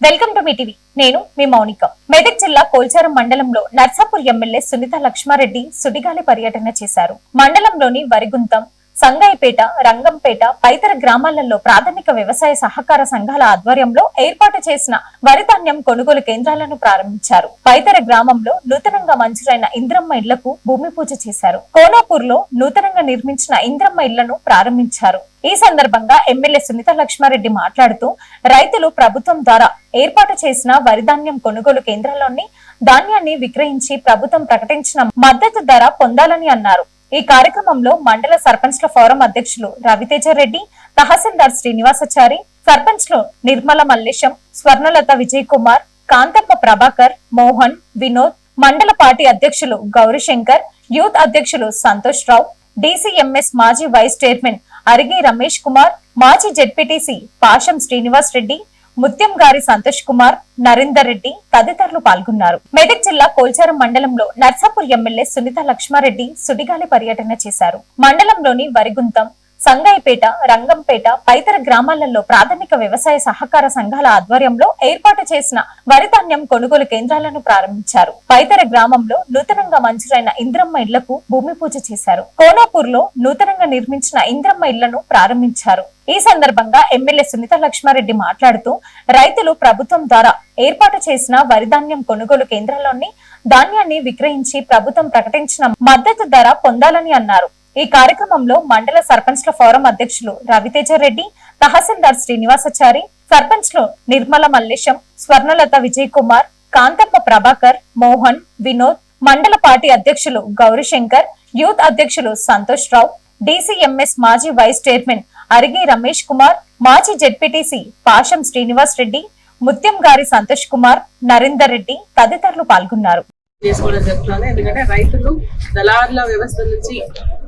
Welcome to me TV. నేను మీ మౌనిక. మెదక్ జిల్లా కోల్చారం మండలంలో నర్సాపూర్ ఎమ్మెల్యే సునీత లక్ష్మారెడ్డి సుడిగాలి పర్యటన చేశారు. మండలంలోని వరిగుంతం, సంగాయిపేట, రంగంపేట, పైతర గ్రామాలలో ప్రాథమిక వ్యవసాయ సహకార సంఘాల ఆధ్వర్యంలో ఏర్పాటు చేసిన వరి ధాన్యం కొనుగోలు కేంద్రాలను ప్రారంభించారు. పైతర గ్రామంలో నూతనంగా మంజూరైన ఇంద్రమ్మ ఇళ్లకు భూమి పూజ చేశారు. కోనాపూర్ లో నూతనంగా నిర్మించిన ఇంద్రమ్మ ఇళ్లను ప్రారంభించారు. ఈ సందర్భంగా ఎమ్మెల్యే సునీత లక్ష్మారెడ్డి మాట్లాడుతూ రైతులు ప్రభుత్వం ద్వారా ఏర్పాటు చేసిన వరి ధాన్యం కొనుగోలు కేంద్రాల్లోని ధాన్యాన్ని విక్రయించి ప్రభుత్వం ప్రకటించిన మద్దతు ధర పొందాలని అన్నారు. ఈ కార్యక్రమంలో మండల సర్పంచ్ల ఫోరం అధ్యక్షులు రవితేజ రెడ్డి, తహసీల్దార్ శ్రీనివాసాచారి, సర్పంచ్లు నిర్మల మల్లేశం, స్వర్ణలత విజయ్ కుమార్, కాంతప్ప ప్రభాకర్, మోహన్, వినోద్, మండల పార్టీ అధ్యక్షులు గౌరీశంకర్, యూత్ అధ్యక్షులు సంతోష్ రావు, డిసిఎంఎస్ మాజీ వైస్ చైర్మన్ అరిగి రమేష్ కుమార్, మాజీ జెడ్పీటీసీ పాషం శ్రీనివాస్ రెడ్డి, ముత్యం గారి సంతోష్ కుమార్, నరేందర్ రెడ్డి తదితరులు పాల్గొన్నారు. మెదక్ జిల్లా కోల్చారం మండలంలో నర్సాపూర్ ఎమ్మెల్యే సునీత లక్ష్మారెడ్డి సుడిగాలి పర్యటన చేశారు. మండలంలోని వరిగుంతం, సంగాయిపేట, రంగంపేట, పైతర గ్రామాలలో ప్రాథమిక వ్యవసాయ సహకార సంఘాల ఆధ్వర్యంలో ఏర్పాటు చేసిన వరి ధాన్యం కొనుగోలు కేంద్రాలను ప్రారంభించారు. పైతర గ్రామంలో నూతనంగా మంజూరైన ఇంద్రమ్మ ఇళ్లకు భూమి పూజ చేశారు. కోనాపూర్ లో నూతనంగా నిర్మించిన ఇంద్రమ్మ ఇళ్లను ప్రారంభించారు. ఈ సందర్భంగా ఎమ్మెల్యే సునీత లక్ష్మారెడ్డి మాట్లాడుతూ రైతులు ప్రభుత్వం ద్వారా ఏర్పాటు చేసిన వరి ధాన్యం కొనుగోలు కేంద్రాల్లోని ధాన్యాన్ని విక్రయించి ప్రభుత్వం ప్రకటించిన మద్దతు ధర పొందాలని అన్నారు. ఈ కార్యక్రమంలో మండల సర్పంచ్ల ఫోరం అధ్యక్షులు రవితేజ రెడ్డి, తహసీల్దార్ శ్రీనివాసాచారి, సర్పంచ్లు నిర్మల మల్లేశం, స్వర్ణలత విజయ్ కుమార్, కాంతప్ప ప్రభాకర్, మోహన్, వినోద్, మండల పార్టీ అధ్యక్షులు గౌరీశంకర్, యూత్ అధ్యక్షులు సంతోష్ రావు, డిసిఎంఎస్ మాజీ వైస్ చైర్మన్ అరిగి రమేష్ కుమార్, మాజీ జెడ్పీటీసీ పాషం శ్రీనివాస్ రెడ్డి, ముత్యం గారి సంతోష్ కుమార్, నరేందర్ రెడ్డి తదితరులు పాల్గొన్నారు. చేసుకోవడం జరుగుతుంది. ఎందుకంటే రైతులు దళారుల వ్యవస్థ నుంచి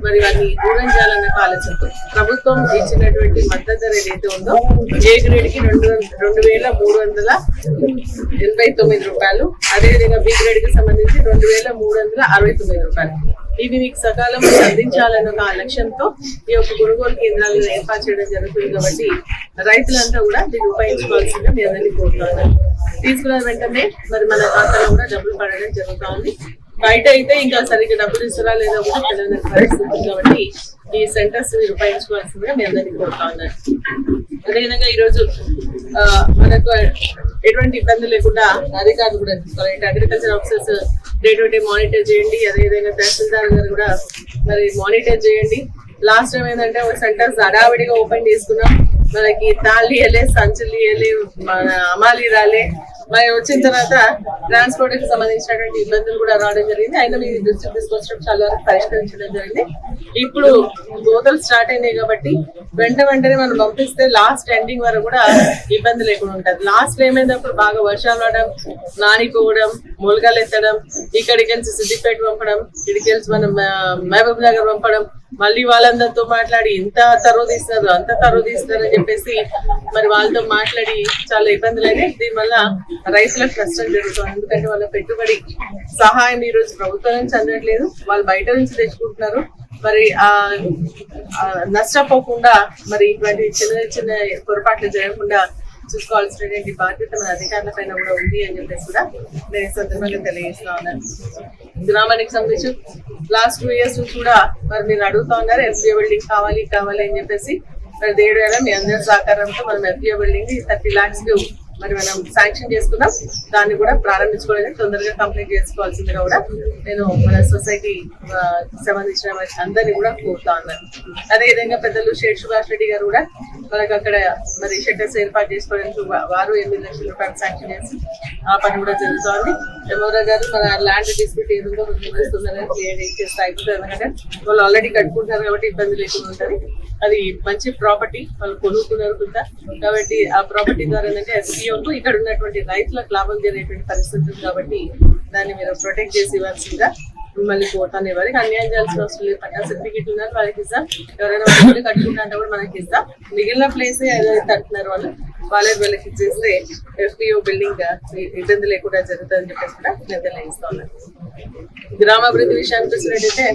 మరి వారిని దూరం చేయాలన్న ఆలోచనతో ప్రభుత్వం ఇచ్చినటువంటి మద్దతు ధర ఏదైతే ఉందో ఏ గ్రేడ్ కి 2,389 రూపాయలు, అదేవిధంగా బి గ్రేడ్ కి సంబంధించి 2,369 రూపాయలు. ఇవి మీకు సకాలంలో అందించాలన్న ఒక లక్ష్యంతో ఈ యొక్క కొనుగోలు కేంద్రాలను ఏర్పాటు చేయడం జరుగుతుంది. కాబట్టి రైతులంతా కూడా దీన్ని ఉపయోగించుకోవాల్సిందిగా మీ అందరినీ కోరుతున్నారు. తీసుకున్న వెంటనే మరి మన ఖాతాలో కూడా డబ్బులు పడడం జరుగుతా ఉంది. బయట అయితే ఇంకా సరిగ్గా డబ్బులు ఇస్తారా లేదా కూడా తెలియని పరిస్థితి కాబట్టి ఈ సెంటర్స్ మీరు ఉపయోగించుకోవాల్సిందిగా మీ అందరినీ కోరుతా ఉన్నారు. అదేవిధంగా ఈరోజు మనకు ఎటువంటి ఇబ్బంది లేకుండా అధికారులు కూడా తీసుకోవాలి. Agriculture officers day to day monitor చేయండి. అదేవిధంగా తహసీల్దార్ గారు కూడా మరి మానిటర్ చేయండి. లాస్ట్ టైం ఏంటంటే ఒక సెంటర్స్ హడావిడిగా ఓపెన్ చేసుకున్నాం, మనకి తాళి ఇవ్వలే, సంచులు ఇవ్వలే, మన అమాలి రాలే. మరి వచ్చిన తర్వాత ట్రాన్స్పోర్ట్ కి సంబంధించినటువంటి ఇబ్బందులు కూడా రావడం జరిగింది. అయినా మీ దృష్టికి తీసుకొచ్చడం చాలా వరకు పరిష్కరించడం జరిగింది. ఇప్పుడు కోతలు స్టార్ట్ అయినాయి కాబట్టి వెంటనే మనం పంపిస్తే లాస్ట్ ఎండింగ్ వరకు కూడా ఇబ్బంది లేకుండా ఉంటుంది. లాస్ట్ ఏమైనప్పుడు బాగా వర్షాలు పడడం, నానిపోవడం, మొలకలు ఎత్తడం, ఇక్కడికి వెళ్ళి సిద్దిపేట పంపడం, ఇక్కడికి వెళ్ళి మనం మహబూబ్ నగర్ పంపడం, మళ్ళీ వాళ్ళందరితో మాట్లాడి ఇంత తరువు తీస్తారు అంత తరువు తీస్తారు అని చెప్పేసి మరి వాళ్ళతో మాట్లాడి చాలా ఇబ్బందులు అయినాయి. దీనివల్ల రైతులకు కష్టం జరుగుతుంది. ఎందుకంటే వాళ్ళ పెట్టుబడి సహాయం ఈ రోజు ప్రభుత్వం నుంచి అందట్లేదు, వాళ్ళు బయట నుంచి తెచ్చుకుంటున్నారు. మరి నష్టపోకుండా మరి ఇటువంటి చిన్న పొరపాట్లు జరగకుండా చూసుకోవాల్సినటువంటి బాధ్యత మన అధికారుల పైన కూడా ఉంది అని చెప్పేసి కూడా నేను సందర్భంగా తెలియజేస్తా ఉన్నాను. గ్రామానికి సంబంధించి లాస్ట్ 2 years నుంచి కూడా మరి మీరు అడుగుతా ఉన్నారు ఎఫ్జిఓ బిల్డింగ్ కావాలి అని చెప్పేసి. మరి దేవుడు మీ అందరి సహకారంతో మనం ఎఫ్జిఓ బిల్డింగ్ 30 lakhs మరి మనం శాంక్షన్ చేసుకున్నాం. దాన్ని కూడా ప్రారంభించుకోవడానికి తొందరగా కంప్లీట్ చేసుకోవాల్సిందిగా కూడా నేను మన సొసైటీ సంబంధించిన అందరినీ కూడా కోరుతా ఉన్నాను. అదేవిధంగా పెద్దలు షేర్ సుభాష్ రెడ్డి గారు కూడా మనకు అక్కడ మరి షెల్టర్స్ ఏర్పాటు చేసుకోవడానికి వారు 8 లక్షల రూపాయలు శాంక్షన్ చేసి ఆ పని కూడా జరుగుతోంది. ఎమోరా గారు మన ల్యాండ్ డిస్ప్యూట్ ఏదో వస్తుందని క్లియర్ చేస్తే అయిపోతుంది. ఎందుకంటే వాళ్ళు ఆల్రెడీ కట్టుకుంటున్నారు కాబట్టి ఇబ్బంది లేకుండా ఉంటుంది. అది మంచి ప్రాపర్టీ, వాళ్ళు కొనుక్కున్నారు కూడా కాబట్టి ఆ ప్రాపర్టీ ద్వారా ఏంటంటే ఎస్పీఓకు ఇక్కడ ఉన్నటువంటి రైతులకు లాభం జరిగేటువంటి పరిస్థితి ఉంది. కాబట్టి దాన్ని మీరు ప్రొటెక్ట్ చేసి ఇవ్వాల్సిందిగా మిమ్మల్ని కోరుతాను. ఎవరికి అన్యాయం చేయాల్సిన అవసరం లేదు. పట్టా సర్టిఫికేట్ ఉన్నారు వాళ్ళకి ఇస్తాం, ఎవరైనా వాళ్ళు కట్టుకుంటే కూడా మనకి ఇస్తాం. మిగిలిన ప్లేస్ ఏదైతే కట్టుకున్నారు వాళ్ళే వీళ్ళకి ఇచ్చేస్తే ఎఫ్పిఓ బిల్డింగ్ ఇబ్బంది లేకుండా జరుగుతుందని చెప్పేసి కూడా నేను తెలియజేస్తా ఉన్నాను. గ్రామాభివృద్ధి విషయానికి వచ్చినట్టయితే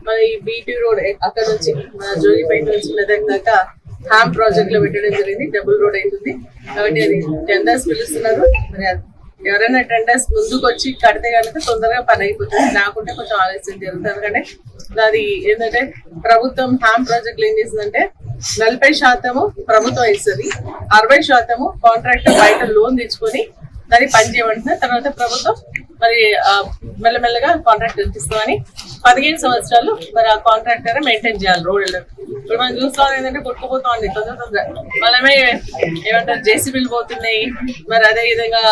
మన ఈ బీటీ రోడ్ అక్కడ నుంచి మన జోగిపేట నుంచి మెదక్ దాకా హ్యామ్ ప్రాజెక్ట్ లో పెట్టడం జరిగింది. డబుల్ రోడ్ అవుతుంది కాబట్టి అది టెండర్స్ పిలుస్తున్నారు. మరి ఎవరైనా టెండర్స్ ముందుకు వచ్చి కడితే కనుక తొందరగా పని అయిపోతుంది, లేకుంటే కొంచెం ఆలస్యం జరుగుతుంది. ఎందుకంటే అది ఏంటంటే ప్రభుత్వం హ్యామ్ ప్రాజెక్ట్ ఏం చేసిందంటే 40% ప్రభుత్వం ఇస్తుంది, 60% కాంట్రాక్టర్ బయట లోన్ తెచ్చుకొని దాన్ని పని చేయమంటున్నా. తర్వాత ప్రభుత్వం మరి మెల్లమెల్లగా కాంట్రాక్ట్ ఇస్తామని 15 సంవత్సరాలు మరి ఆ కాంట్రాక్టర్ మెయింటైన్ చేయాలి రోడ్లు. ఇప్పుడు మనం చూస్తాం ఏంటంటే కొట్టుకుపోతా ఉంది తొందర మనమే ఏమంటారు జేసీబీలు పోతున్నాయి, మరి అదే విధంగా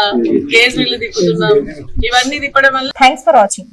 కేజీబీలు తిప్పుతున్నాం. ఇవన్నీ తిప్పడం వల్ల థ్యాంక్స్ ఫర్ వాచింగ్.